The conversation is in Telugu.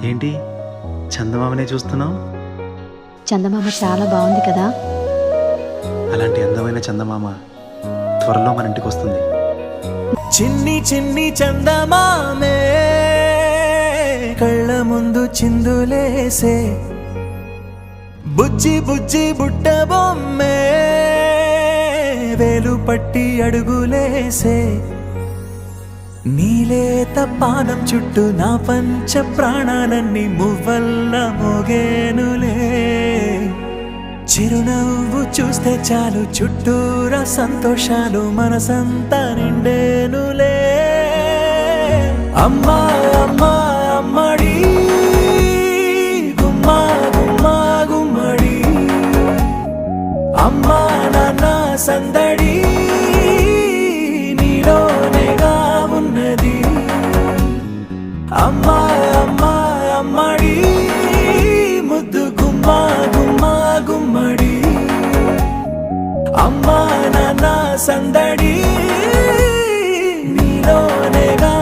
ఏంటి చందమామనే చూస్తున్నావు? చందమామ చాలా బాగుంది కదా. అలాంటి అందమైన చందమామ త్వరలో మన ఇంటికి వస్తుంది. చిన్ని చిన్ని చందమామే కళ్ళ ముందు చిందులేసే, బుజ్జి బుజ్జి బుట్ట బొమ్మే వేలు పట్టి అడుగులేసే, నీలేత పానం చుట్టూ నా పంచ ప్రాణాలన్నీ మువ్వల్ల మోగేనులే, చిరునవ్వు చూస్తే చాలు చుట్టూరా సంతోషాలు మనసంతా నిండేనులే. అమ్మా అమ్మా అమ్మడి గుమ్మా గుమ్మా గుమ్మడి, అమ్మా నాన్న సందడి నీలోనేగా ఉన్నది. అమ్మా అమ్మా అమ్మడి ముద్దు గుమ్మా గుమ్మా గుమ్మడి, అమ్మా నాన్న సందడి నీలోనేగా